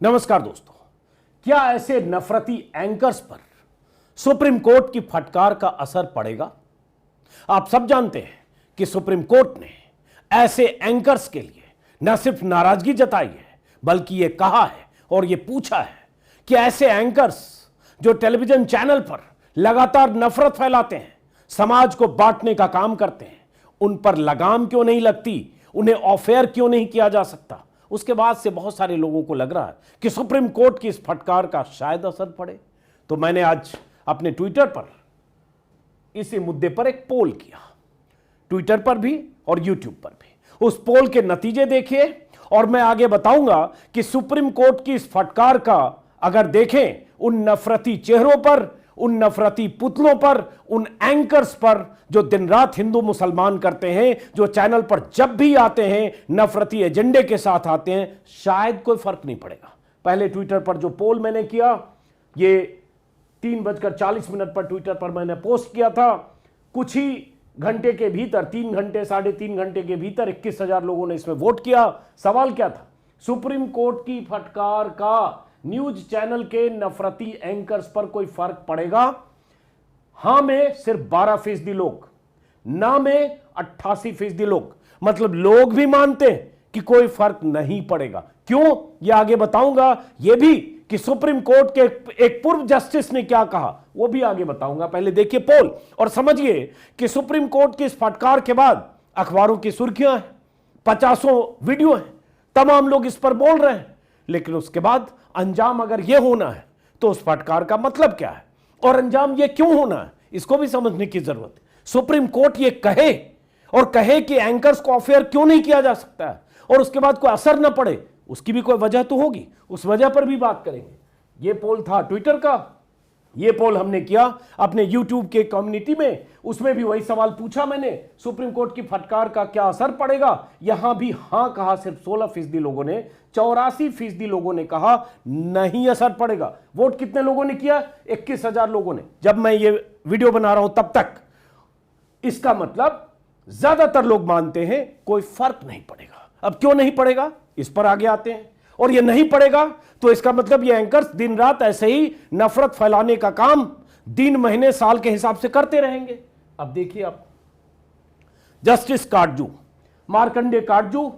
नमस्कार दोस्तों, क्या ऐसे नफरती एंकर्स पर सुप्रीम कोर्ट की फटकार का असर पड़ेगा? आप सब जानते हैं कि सुप्रीम कोर्ट ने ऐसे एंकर्स के लिए न सिर्फ नाराजगी जताई है, बल्कि यह कहा है और यह पूछा है कि ऐसे एंकर्स जो टेलीविजन चैनल पर लगातार नफरत फैलाते हैं, समाज को बांटने का काम करते हैं, उन पर लगाम क्यों नहीं लगती, उन्हें ऑफ एयर क्यों नहीं किया जा सकता। उसके बाद से बहुत सारे लोगों को लग रहा है कि सुप्रीम कोर्ट की इस फटकार का शायद असर पड़े। तो मैंने आज अपने ट्विटर पर इसी मुद्दे पर एक पोल किया, ट्विटर पर भी और यूट्यूब पर भी। उस पोल के नतीजे देखिए और मैं आगे बताऊंगा कि सुप्रीम कोर्ट की इस फटकार का अगर देखें उन नफरती चेहरों पर, उन नफरती पुतलों पर, उन एंकर्स पर जो दिन रात हिंदू मुसलमान करते हैं, जो चैनल पर जब भी आते हैं नफरती एजेंडे के साथ आते हैं, शायद कोई फर्क नहीं पड़ेगा। पहले ट्विटर पर जो पोल मैंने किया, ये 3:40 पर ट्विटर पर मैंने पोस्ट किया था। कुछ ही घंटे के भीतर, 3 घंटे 3.5 घंटे के भीतर 21,000 लोगों ने इसमें वोट किया। सवाल क्या था? सुप्रीम कोर्ट की फटकार का न्यूज चैनल के नफरती एंकर्स पर कोई फर्क पड़ेगा? हां में सिर्फ 12% लोग, ना में 88% लोग। मतलब लोग भी मानते हैं कि कोई फर्क नहीं पड़ेगा। क्यों? यह आगे बताऊंगा। यह भी कि सुप्रीम कोर्ट के एक पूर्व जस्टिस ने क्या कहा, वो भी आगे बताऊंगा। पहले देखिए पोल और समझिए कि सुप्रीम कोर्ट की इस फटकार के बाद अखबारों की सुर्खियां हैं, 50 वीडियो हैं, तमाम लोग इस पर बोल रहे हैं। लेकिन उसके बाद अंजाम अगर यह होना है तो उस फटकार का मतलब क्या है और अंजाम यह क्यों होना है, इसको भी समझने की जरूरत है। सुप्रीम कोर्ट यह कहे और कहे कि एंकर्स को ऑफ एयर क्यों नहीं किया जा सकता है और उसके बाद कोई असर ना पड़े, उसकी भी कोई वजह तो होगी। उस वजह पर भी बात करेंगे। यह पोल था ट्विटर का, यह पोल हमने किया अपने यूट्यूब के कम्युनिटी में। उसमें भी वही सवाल पूछा मैंने, सुप्रीम कोर्ट की फटकार का क्या असर पड़ेगा? यहां भी हां कहा सिर्फ 16% लोगों ने, 84% लोगों ने कहा नहीं असर पड़ेगा। वोट कितने लोगों ने किया? 21,000 लोगों ने। जब मैं ये वीडियो बना रहा हूं तब तक। इसका मतलब ज्यादातर लोग मानते हैं कोई फर्क नहीं पड़ेगा। अब क्यों नहीं पड़ेगा, इस पर आगे आते हैं। और ये नहीं पड़ेगा तो इसका मतलब ये एंकर्स दिन रात ऐसे ही नफरत फैलाने का काम दिन महीने साल के हिसाब से करते रहेंगे। अब देखिए, आप जस्टिस काटजू, मार्कंडे काटजू,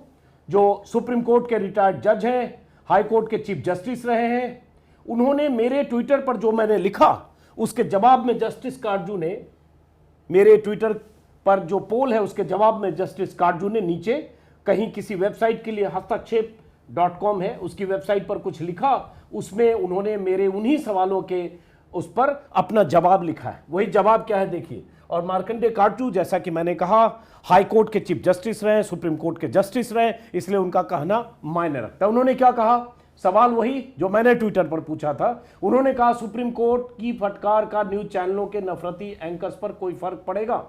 जो सुप्रीम कोर्ट के रिटायर्ड जज हैं, हाई कोर्ट के चीफ जस्टिस रहे हैं, उन्होंने मेरे ट्विटर पर जो मैंने लिखा उसके जवाब में जस्टिस काटजू ने, मेरे ट्विटर पर जो पोल है उसके जवाब में जस्टिस काटजू ने नीचे कहीं किसी वेबसाइट के लिए हस्तक्षेप.com है उसकी वेबसाइट पर कुछ लिखा। उसमें उन्होंने मेरे उन्हीं सवालों के उस पर अपना जवाब लिखा है। वही जवाब क्या है देखिए। और मार्कंडे काटजू, जैसा कि मैंने कहा, हाई कोर्ट के चीफ जस्टिस रहे, सुप्रीम कोर्ट के जस्टिस रहे, इसलिए उनका कहना मायने रखता है। उन्होंने क्या कहा? सवाल वही जो मैंने ट्विटर पर पूछा था। उन्होंने कहा सुप्रीम कोर्ट की फटकार का न्यूज चैनलों के नफरती एंकर्स पर कोई फर्क पड़ेगा?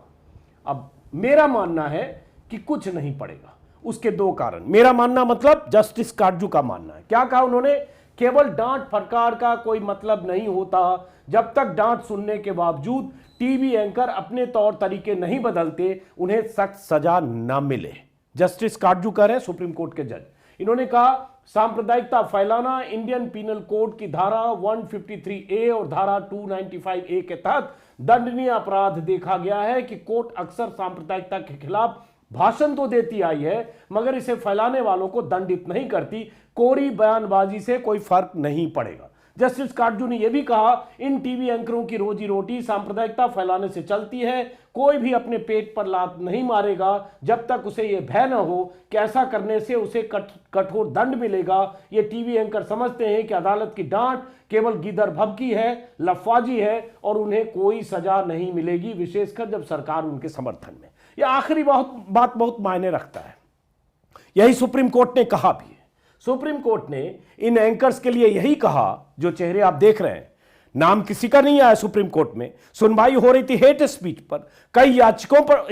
अब मेरा मानना है कि कुछ नहीं पड़ेगा। उसके दो कारण। मेरा मानना मतलब जस्टिस काटजू का मानना है। क्या कहा उन्होंने? केवल डांट फटकार का कोई मतलब नहीं होता जब तक डांट सुनने के बावजूद टीवी एंकर अपने तौर तरीके नहीं बदलते, उन्हें सख्त सजा न मिले। जस्टिस काटजू कह रहे हैं, सुप्रीम कोर्ट के जज। इन्होंने कहा सांप्रदायिकता फैलाना इंडियन पीनल कोड की धारा 153A और धारा 295A के तहत दंडनीय अपराध देखा गया है कि कोर्ट अक्सर सांप्रदायिकता के खिलाफ भाषण तो देती आई है मगर इसे फैलाने वालों को दंडित नहीं करती। कोरी बयानबाजी से कोई फर्क नहीं पड़ेगा। जस्टिस काटजू ने यह भी कहा इन टीवी एंकरों की रोजी रोटी सांप्रदायिकता फैलाने से चलती है। कोई भी अपने पेट पर लात नहीं मारेगा जब तक उसे यह भय न हो कि ऐसा करने से उसे कठोर दंड मिलेगा। ये टीवी एंकर समझते हैं कि अदालत की डांट केवल गीदड़ भभकी है, लफाजी है और उन्हें कोई सजा नहीं मिलेगी, विशेषकर जब सरकार उनके समर्थन में। यह आखिरी बात बहुत मायने रखता है। यही सुप्रीम कोर्ट ने कहा भी है। सुप्रीम कोर्ट ने इन एंकर्स के लिए यही कहा जो चेहरे आप देख रहे हैं। नाम किसी का नहीं आया सुप्रीम कोर्ट में। सुनवाई हो रही थी हेट स्पीच पर, कई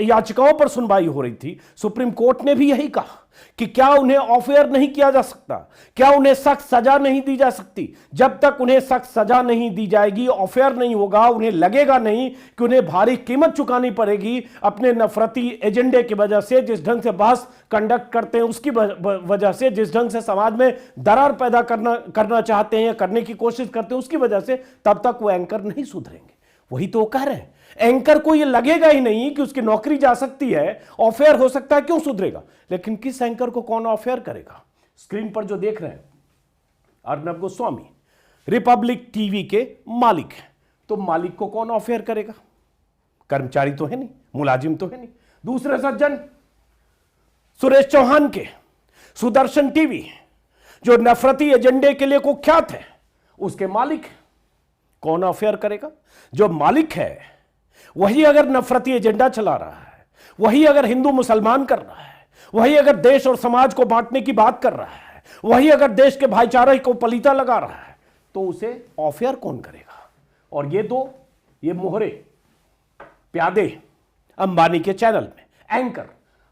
याचिकाओं पर सुनवाई हो रही थी। सुप्रीम कोर्ट ने भी यही कहा कि क्या उन्हें ऑफ एयर नहीं किया जा सकता, क्या उन्हें सख्त सजा नहीं दी जा सकती। जब तक उन्हें सख्त सजा नहीं दी जाएगी, ऑफ एयर नहीं होगा, उन्हें लगेगा नहीं कि उन्हें भारी कीमत चुकानी पड़ेगी अपने नफरती एजेंडे की वजह से। जिस ढंग से बहस कंडक्ट करते हैं उसकी वजह से, जिस ढंग से समाज में दरार पैदा करना चाहते हैं या करने की कोशिश करते हैं उसकी वजह से, तब तक वो एंकर नहीं सुधरेंगे। वही तो वो कह रहे हैं। एंकर को ये लगेगा ही नहीं कि उसकी नौकरी जा सकती है, ऑफेयर हो सकता है, क्यों सुधरेगा? लेकिन किस एंकर को कौन ऑफेयर करेगा? स्क्रीन पर जो देख रहे हैं अर्नब गोस्वामी रिपब्लिक टीवी के मालिक हैं, तो मालिक को कौन ऑफेयर करेगा? कर्मचारी तो है नहीं, मुलाजिम तो है नहीं। दूसरे सज्जन सुरेश चौहान के सुदर्शन टीवी, जो नफरती एजेंडे के लिए कुख्यात है, उसके मालिक कौन ऑफेयर करेगा? जो मालिक है वही अगर नफरती एजेंडा चला रहा है, वही अगर हिंदू मुसलमान कर रहा है, वही अगर देश और समाज को बांटने की बात कर रहा है, वही अगर देश के भाईचारे को पलीता लगा रहा है, तो उसे ऑफेयर कौन करेगा? और ये मोहरे प्यादे अंबानी के चैनल में एंकर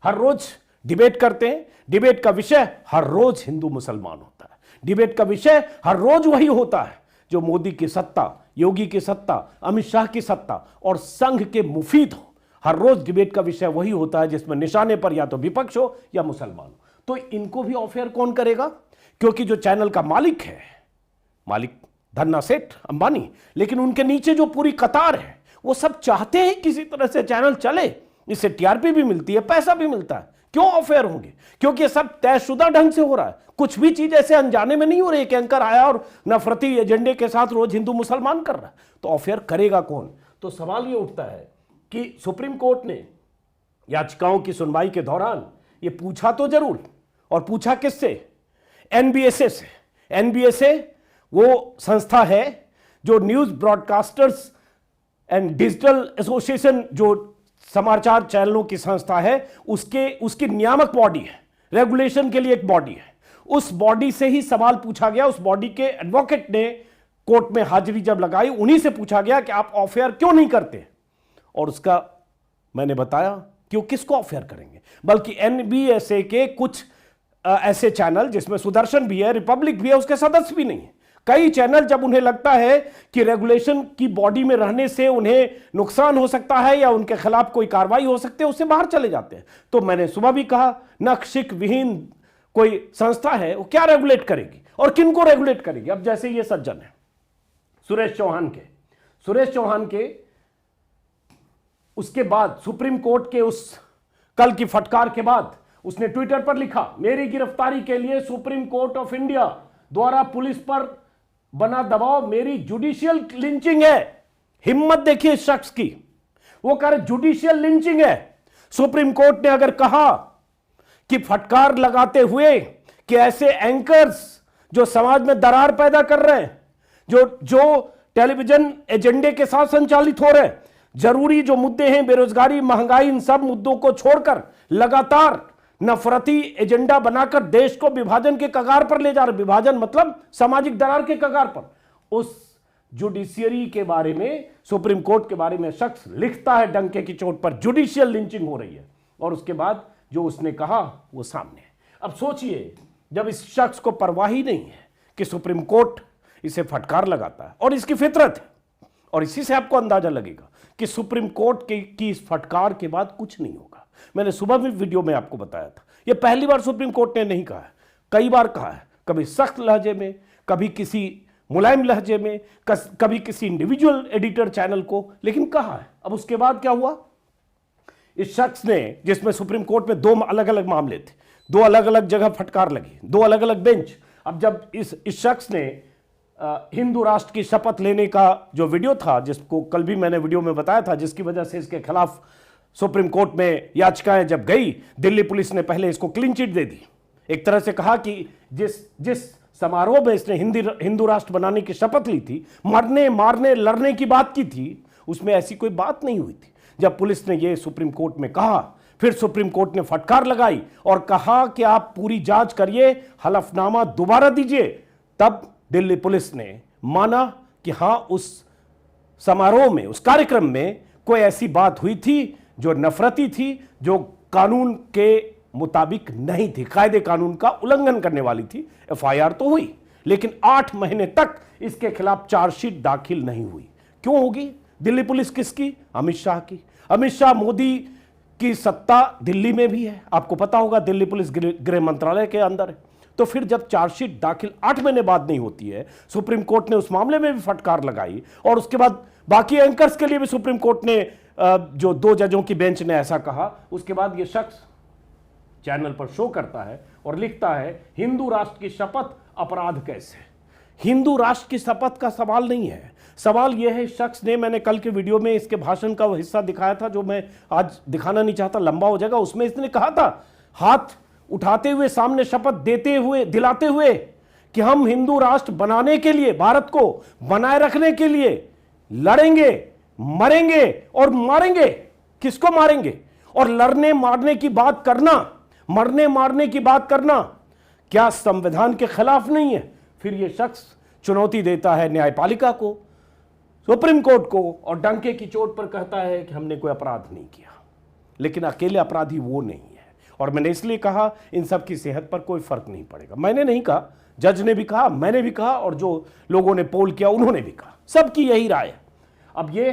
हर रोज डिबेट करते हैं। डिबेट का विषय हर रोज हिंदू मुसलमान होता है। डिबेट का विषय हर रोज वही होता है जो मोदी की सत्ता, योगी की सत्ता, अमित शाह की सत्ता और संघ के मुफीद हो। हर रोज डिबेट का विषय वही होता है जिसमें निशाने पर या तो विपक्ष हो या मुसलमान हो। तो इनको भी ऑफेयर कौन करेगा? क्योंकि जो चैनल का मालिक है, मालिक धन्ना सेठ अंबानी, लेकिन उनके नीचे जो पूरी कतार है वो सब चाहते हैं किसी तरह से चैनल चले, इससे टीआरपी भी मिलती है, पैसा भी मिलता है। क्यों ऑफेयर होंगे? क्योंकि सब तयशुदा ढंग से हो रहा है। कुछ भी चीज ऐसे अनजाने में नहीं हो रही। एक एंकर आया और नफरती एजेंडे के साथ रोज हिंदू मुसलमान कर रहा है, तो ऑफेयर करेगा कौन? तो सवाल ये उठता है कि सुप्रीम कोर्ट ने याचिकाओं की सुनवाई के दौरान ये पूछा तो जरूर, और पूछा किससे? एनबीएसए से। एनबीएसए वो संस्था है जो news broadcasters and digital association, जो समाचार चैनलों की संस्था है, उसकी नियामक बॉडी है, रेगुलेशन के लिए एक बॉडी है। उस बॉडी से ही सवाल पूछा गया। उस बॉडी के एडवोकेट ने कोर्ट में हाजिरी जब लगाई, उन्हीं से पूछा गया कि आप ऑफेयर क्यों नहीं करते, और उसका मैंने बताया कि वो किसको ऑफेयर करेंगे। बल्कि एनबीएसए के कुछ ऐसे चैनल जिसमें सुदर्शन भी है, रिपब्लिक भी है, उसके सदस्य भी नहीं है। कई चैनल जब उन्हें लगता है कि रेगुलेशन की बॉडी में रहने से उन्हें नुकसान हो सकता है या उनके खिलाफ कोई कार्रवाई हो सकती है, उससे बाहर चले जाते हैं। तो मैंने सुबह भी कहा, नक्शिक विहीन कोई संस्था है, वो क्या रेगुलेट करेगी और किनको रेगुलेट करेगी? अब जैसे ये सज्जन है सुरेश चौहान के उसके बाद सुप्रीम कोर्ट के उस कल की फटकार के बाद उसने ट्विटर पर लिखा, मेरी गिरफ्तारी के लिए सुप्रीम कोर्ट ऑफ इंडिया द्वारा पुलिस पर बना दबाव मेरी जुडिशियल लिंचिंग है। हिम्मत देखिए इस शख्स की, वो कह रहे जुडिशियल लिंचिंग है। सुप्रीम कोर्ट ने अगर कहा कि फटकार लगाते हुए कि ऐसे एंकर्स जो समाज में दरार पैदा कर रहे हैं, जो टेलीविजन एजेंडे के साथ संचालित हो रहे हैं, जरूरी जो मुद्दे हैं बेरोजगारी, महंगाई, इन सब मुद्दों को छोड़कर लगातार नफरती एजेंडा बनाकर देश को विभाजन के कगार पर ले जा रहे, विभाजन मतलब सामाजिक दरार के कगार पर, उस जुडिशियरी के बारे में, सुप्रीम कोर्ट के बारे में शख्स लिखता है डंके की चोट पर जुडिशियल लिंचिंग हो रही है, और उसके बाद जो उसने कहा वो सामने है। अब सोचिए, जब इस शख्स को परवाह ही नहीं है कि सुप्रीम कोर्ट इसे फटकार लगाता है, और इसकी फितरत है, और इसी से आपको अंदाजा लगेगा कि सुप्रीम कोर्ट की इस फटकार के बाद कुछ नहीं होगा। मैंने सुबह भी वीडियो में आपको बताया था, यह पहली बार सुप्रीम कोर्ट ने नहीं कहा है, कई बार कहा है, कभी सख्त लहजे में, कभी किसी मुलायम लहजे में, कभी किसी इंडिविजुअल एडिटर चैनल को, लेकिन कहा है। अब उसके बाद क्या हुआ? इस शख्स ने, जिसमें सुप्रीम कोर्ट में दो अलग अलग मामले थे, दो अलग अलग जगह फटकार लगी, दो अलग अलग बेंच। अब जब इस शख्स ने हिंदू राष्ट्र की शपथ लेने का जो वीडियो था, जिसको कल भी मैंने वीडियो में बताया था, जिसकी वजह से इसके खिलाफ सुप्रीम कोर्ट में याचिकाएं जब गई, दिल्ली पुलिस ने पहले इसको क्लीन चिट दे दी। एक तरह से कहा कि जिस समारोह में इसने हिंदू राष्ट्र बनाने की शपथ ली थी, मरने मारने लड़ने की बात की थी, उसमें ऐसी कोई बात नहीं हुई थी। जब पुलिस ने यह सुप्रीम कोर्ट में कहा, फिर सुप्रीम कोर्ट ने फटकार लगाई और कहा कि आप पूरी जांच करिए, हलफनामा दोबारा दीजिए, तब दिल्ली पुलिस ने माना कि हां, उस समारोह में, उस कार्यक्रम में कोई ऐसी बात हुई थी जो नफरती थी, जो कानून के मुताबिक नहीं थी, कायदे कानून का उल्लंघन करने वाली थी। एफआईआर तो हुई, लेकिन 8 महीने तक इसके खिलाफ चार्जशीट दाखिल नहीं हुई। क्यों होगी? दिल्ली पुलिस किसकी? अमित शाह की। अमित शाह मोदी कि सत्ता दिल्ली में भी है, आपको पता होगा दिल्ली पुलिस गृह मंत्रालय के अंदर है। तो फिर जब चार्जशीट दाखिल 8 महीने बाद नहीं होती है, सुप्रीम कोर्ट ने उस मामले में भी फटकार लगाई, और उसके बाद बाकी एंकर्स के लिए भी सुप्रीम कोर्ट ने, जो 2 जजों की बेंच ने ऐसा कहा, उसके बाद यह शख्स चैनल पर शो करता है और लिखता है हिंदू राष्ट्र की शपथ अपराध कैसे। हिंदू राष्ट्र की शपथ का सवाल नहीं है, सवाल यह है, शख्स ने, मैंने कल के वीडियो में इसके भाषण का वो हिस्सा दिखाया था जो मैं आज दिखाना नहीं चाहता, लंबा हो जाएगा, उसमें इसने कहा था हाथ उठाते हुए सामने शपथ देते हुए, दिलाते हुए कि हम हिंदू राष्ट्र बनाने के लिए, भारत को बनाए रखने के लिए लड़ेंगे, मरेंगे और मारेंगे। किसको मारेंगे? और लड़ने मारने की बात करना, मरने मारने की बात करना क्या संविधान के खिलाफ नहीं है? फिर यह शख्स चुनौती देता है न्यायपालिका को, सुप्रीम कोर्ट को, और डंके की चोट पर कहता है कि हमने कोई अपराध नहीं किया। लेकिन अकेले अपराधी वो नहीं है, और मैंने इसलिए कहा इन सब की सेहत पर कोई फर्क नहीं पड़ेगा। मैंने नहीं कहा, जज ने भी कहा, मैंने भी कहा, और जो लोगों ने पोल किया उन्होंने भी कहा, सबकी यही राय है। अब ये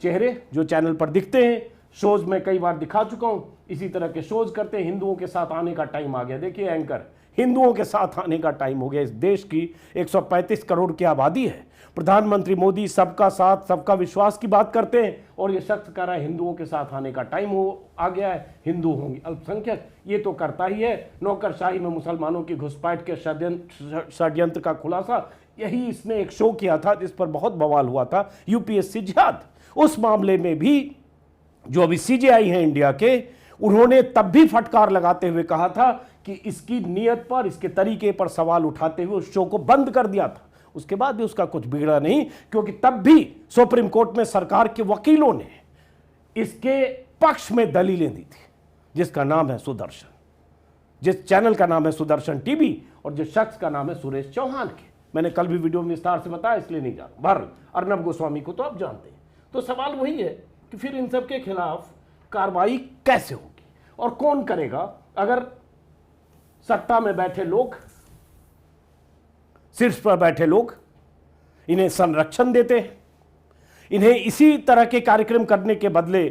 चेहरे जो चैनल पर दिखते हैं, शोज में कई बार दिखा चुका हूं, इसी तरह के शोज करते हैं, हिंदुओं के साथ आने का टाइम आ गया। देखिए एंकर, हिंदुओं के साथ आने का टाइम हो गया। इस देश की 135 करोड़ की आबादी है, प्रधानमंत्री मोदी सबका साथ सबका विश्वास की बात करते हैं, और ये शख्स कह रहा है हिंदुओं के साथ आने का टाइम आ गया है, हिंदू होंगे अल्पसंख्यक। ये तो करता ही है, नौकरशाही में मुसलमानों की घुसपैठ के षड्यंत्र का खुलासा, यही इसने एक शो किया था जिस पर बहुत बवाल हुआ था, यूपीएससी जिहाद। उस मामले में भी जो अभी सीजेआई है इंडिया के, उन्होंने तब भी फटकार लगाते हुए कहा था कि इसकी नीयत पर, इसके तरीके पर सवाल उठाते हुए उस शो को बंद कर दिया था। उसके बाद भी उसका कुछ बिगड़ा नहीं, क्योंकि तब भी सुप्रीम कोर्ट में सरकार के वकीलों ने इसके पक्ष में दलीलें दी थी, जिसका नाम है सुदर्शन, जिस चैनल का नाम है सुदर्शन टीवी, और जिस शख्स का नाम है सुरेश चौहान के। मैंने कल भी वीडियो में विस्तार से बताया, इसलिए नहीं जाना। बहरहाल अर्नब गोस्वामी को तो आप जानते हैं। तो सवाल वही है कि फिर इन सब के खिलाफ कार्रवाई कैसे होगी और कौन करेगा, अगर सत्ता में बैठे लोग, शीर्ष पर बैठे लोग इन्हें संरक्षण देते हैं, इन्हें इसी तरह के कार्यक्रम करने के बदले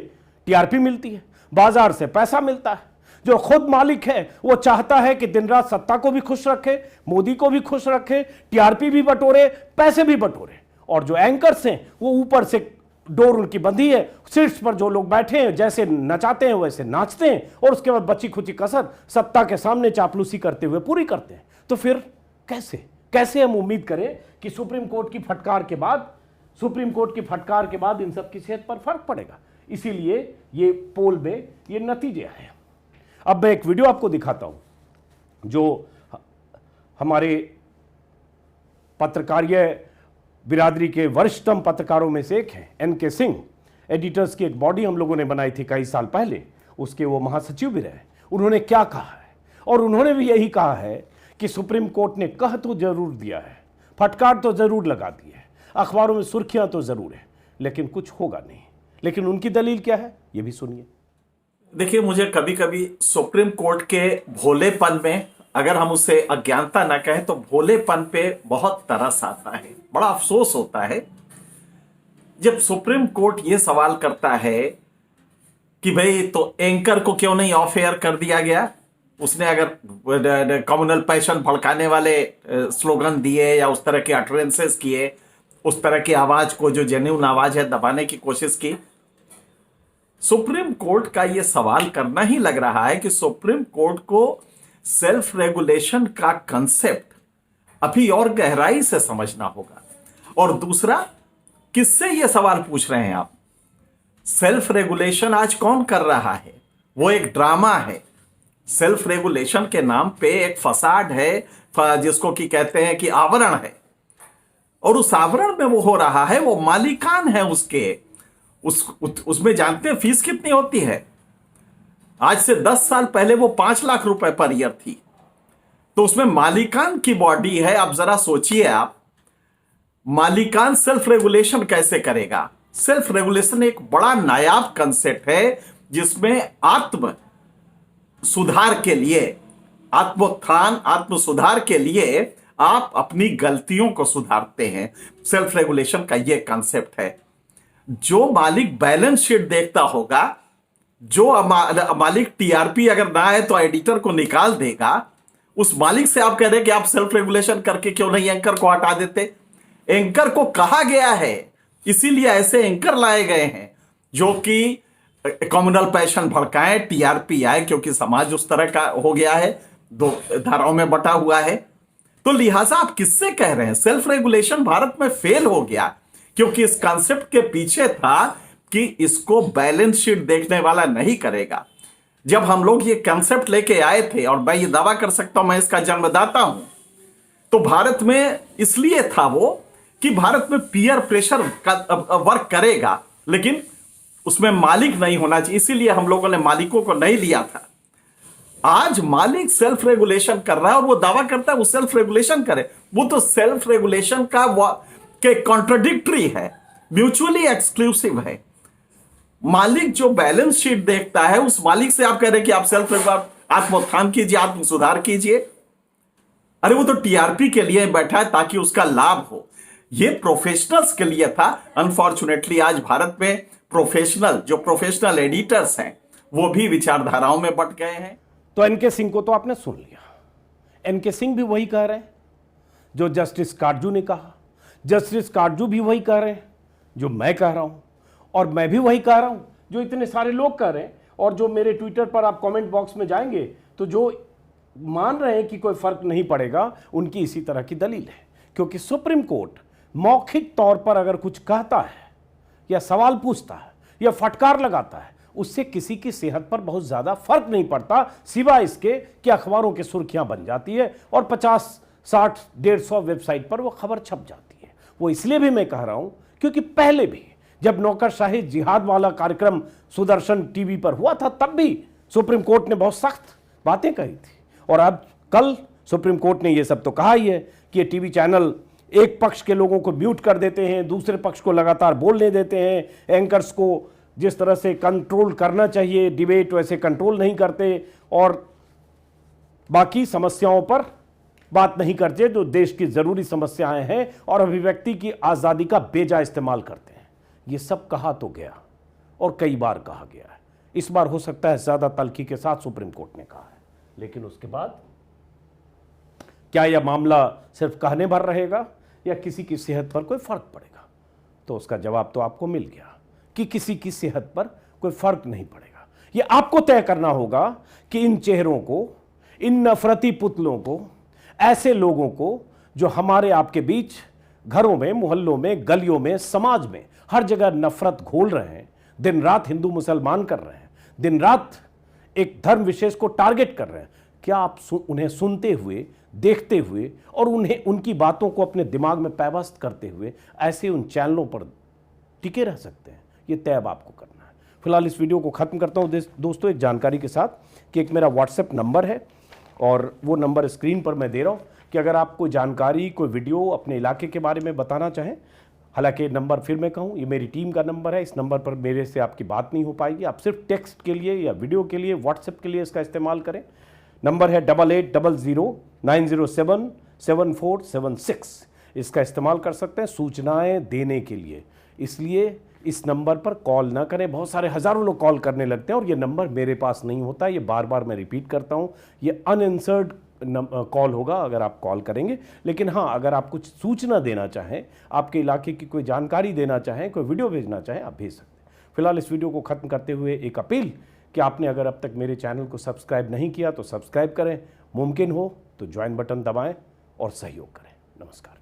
टीआरपी मिलती है, बाजार से पैसा मिलता है। जो खुद मालिक है वो चाहता है कि दिन रात सत्ता को भी खुश रखे, मोदी को भी खुश रखे, टीआरपी भी बटोरे, पैसे भी बटोरे, और जो एंकर्स हैं वो ऊपर से डोर उनकी बंधी है, शीर्ष पर जो लोग बैठे हैं जैसे नचाते हैं वैसे नाचते हैं, और उसके बाद बची खुची कसर सत्ता के सामने चापलूसी करते हुए पूरी करते हैं। तो फिर कैसे हम उम्मीद करें कि सुप्रीम कोर्ट की फटकार के बाद इन सब की सेहत पर फर्क पड़ेगा? इसीलिए ये पोल में ये नतीजे आए। अब मैं एक वीडियो आपको दिखाता हूं जो हमारे पत्रकारिता बिरादरी के वरिष्ठतम पत्रकारों में से एक है, एनके सिंह। एडिटर्स की एक बॉडी हम लोगों ने बनाई थी कई साल पहले, उसके वो महासचिव भी रहे। उन्होंने क्या कहा है, और उन्होंने भी यही कहा है कि सुप्रीम कोर्ट ने कह तो जरूर दिया है, फटकार तो जरूर लगा दी है, अखबारों में सुर्खियां तो जरूर है, लेकिन कुछ होगा नहीं। लेकिन उनकी दलील क्या है, ये भी सुनिए। देखिए, मुझे कभी कभी सुप्रीम कोर्ट के भोलेपन में, अगर हम उसे अज्ञानता ना कहें तो भोलेपन पे बहुत तरस आता है। बड़ा अफसोस होता है जब सुप्रीम कोर्ट ये सवाल करता है कि भाई तो एंकर को क्यों नहीं ऑफ एयर कर दिया गया। उसने अगर कम्युनल पैशन भड़काने वाले स्लोगन दिए या उस तरह के अटरेंसेस किए, उस तरह की आवाज को जो जेन्युइन आवाज है दबाने की कोशिश की। सुप्रीम कोर्ट का यह सवाल करना ही लग रहा है कि सुप्रीम कोर्ट को सेल्फ रेगुलेशन का कंसेप्ट अभी और गहराई से समझना होगा। और दूसरा, किससे यह सवाल पूछ रहे हैं आप? सेल्फ रेगुलेशन आज कौन कर रहा है? वो एक ड्रामा है। सेल्फ रेगुलेशन के नाम पे एक फसाड है, जिसको कि कहते हैं कि आवरण है, और उस आवरण में वो हो रहा है, वो मालिकान है उसके। उसमें जानते हैं फीस कितनी होती है? आज से 10 साल पहले वो 5 लाख रुपए पर ईयर थी। तो उसमें मालिकान की बॉडी है। अब जरा सोचिए आप, मालिकान सेल्फ रेगुलेशन कैसे करेगा? सेल्फ रेगुलेशन एक बड़ा नायाब कंसेप्ट है, जिसमें आत्म सुधार के लिए, आत्मोत्थान, आत्म सुधार के लिए आप अपनी गलतियों को सुधारते हैं। सेल्फ रेगुलेशन का यह कंसेप्ट है। जो मालिक बैलेंस शीट देखता होगा जो मालिक टीआरपी अगर ना है तो एडिटर को निकाल देगा, उस मालिक से आप कह रहे हैं कि आप सेल्फ रेगुलेशन करके क्यों नहीं एंकर को हटा देते। एंकर को कहा गया है, इसीलिए ऐसे एंकर लाए गए हैं जो कि कम्युनल पैशन भड़काएं, टीआरपी आए, क्योंकि समाज उस तरह का हो गया है, दो धाराओं में बटा हुआ है। तो लिहाजा आप किससे कह रहे हैं सेल्फ रेगुलेशन भारत में फेल हो गया, क्योंकि इस कॉन्सेप्ट के पीछे था कि इसको बैलेंस शीट देखने वाला नहीं करेगा। जब हम लोग ये कॉन्सेप्ट लेके आए थे, और मैं ये दावा कर सकता हूं मैं इसका जन्मदाता हूं, तो भारत में इसलिए था वो कि भारत में पीयर प्रेशर का वर्क करेगा, लेकिन उसमें मालिक नहीं होना चाहिए, इसीलिए हम लोगों ने मालिकों को नहीं लिया था। आज मालिक सेल्फ रेगुलेशन कर रहा है और वो दावा करता है वो सेल्फ रेगुलेशन करे। वो तो सेल्फ रेगुलेशन का के कॉन्ट्रडिक्टरी है, म्यूचुअली एक्सक्लूसिव है। मालिक जो बैलेंस शीट देखता है, उस मालिक से आप कह रहे हैं कि आप सेल्फ आत्मोत्थान कीजिए, आत्म सुधार कीजिए। अरे वो तो टीआरपी के लिए बैठा है ताकि उसका लाभ हो। ये प्रोफेशनल्स के लिए था। अनफॉर्चुनेटली आज भारत में प्रोफेशनल एडिटर्स हैं, वो भी विचारधाराओं में बट गए हैं। तो एनके सिंह को तो आपने सुन लिया, एनके सिंह भी वही कह रहे हैं जो जस्टिस काटजू ने कहा, जस्टिस काटजू भी वही कह रहे हैं जो मैं कह रहा हूं, और मैं भी वही कह रहा हूं जो इतने सारे लोग कह रहे हैं, और जो मेरे ट्विटर पर आप कमेंट बॉक्स में जाएंगे तो जो मान रहे हैं कि कोई फर्क नहीं पड़ेगा, उनकी इसी तरह की दलील है। क्योंकि सुप्रीम कोर्ट मौखिक तौर पर अगर कुछ कहता है या सवाल पूछता है या फटकार लगाता है, उससे किसी की सेहत पर बहुत ज्यादा फर्क नहीं पड़ता, सिवाय इसके कि अखबारों की सुर्खियां बन जाती है और 50, 60, 150 वेबसाइट पर वो खबर छप जाती है। वो इसलिए भी मैं कह रहा हूं क्योंकि पहले भी जब नौकरशाही जिहाद वाला कार्यक्रम सुदर्शन टीवी पर हुआ था, तब भी सुप्रीम कोर्ट ने बहुत सख्त बातें कही थी। और अब कल सुप्रीम कोर्ट ने यह सब तो कहा ही है कि ये टीवी चैनल एक पक्ष के लोगों को म्यूट कर देते हैं, दूसरे पक्ष को लगातार बोलने देते हैं, एंकर्स को जिस तरह से कंट्रोल करना चाहिए डिबेट वैसे कंट्रोल नहीं करते, और बाकी समस्याओं पर बात नहीं करते जो देश की जरूरी समस्याएं हैं, और अभिव्यक्ति की आज़ादी का बेजा इस्तेमाल करते हैं। ये सब कहा तो गया और कई बार कहा गया है। इस बार हो सकता है ज़्यादा तल्खी के साथ सुप्रीम कोर्ट ने कहा है, लेकिन उसके बाद क्या यह मामला सिर्फ कहने भर रहेगा या किसी की सेहत पर कोई फर्क पड़ेगा? तो उसका जवाब तो आपको मिल गया कि किसी की सेहत पर कोई फर्क नहीं पड़ेगा। यह आपको तय करना होगा कि इन चेहरों को, इन नफरती पुतलों को, ऐसे लोगों को जो हमारे आपके बीच घरों में, मोहल्लों में, गलियों में, समाज में हर जगह नफरत घोल रहे हैं, दिन रात हिंदू मुसलमान कर रहे हैं, दिन रात एक धर्म विशेष को टारगेट कर रहे हैं, क्या आप उन्हें सुनते हुए, देखते हुए और उन्हें उनकी बातों को अपने दिमाग में पैबस्त करते हुए ऐसे उन चैनलों पर टिके रह सकते हैं? ये तय अब आपको करना है। फिलहाल इस वीडियो को खत्म करता हूं दोस्तों एक जानकारी के साथ कि एक मेरा व्हाट्सएप नंबर है, और वो नंबर स्क्रीन पर मैं दे रहा हूं कि अगर आप कोई जानकारी, कोई वीडियो अपने इलाके के बारे में बताना चाहें, हालांकि नंबर फिर मैं कहूं ये मेरी टीम का नंबर है, इस नंबर पर मेरे से आपकी बात नहीं हो पाएगी। आप सिर्फ टेक्स्ट के लिए या वीडियो के लिए, व्हाट्सएप के लिए इसका इस्तेमाल करें। नंबर है 880090074746। इसका इस्तेमाल कर सकते हैं सूचनाएं देने के लिए। इसलिए इस नंबर पर कॉल ना करें, बहुत सारे हज़ारों लोग कॉल करने लगते हैं और ये नंबर मेरे पास नहीं होता। ये बार बार मैं रिपीट करता हूँ, ये अनआंसर्ड कॉल होगा अगर आप कॉल करेंगे। लेकिन हाँ, अगर आप कुछ सूचना देना चाहें, आपके इलाके की कोई जानकारी देना चाहें, कोई वीडियो भेजना चाहें, आप भेज सकते हैं। फिलहाल इस वीडियो को ख़त्म करते हुए एक अपील कि आपने अगर अब तक मेरे चैनल को सब्सक्राइब नहीं किया तो सब्सक्राइब करें, मुमकिन हो तो ज्वाइन बटन दबाएं और सहयोग करें। नमस्कार।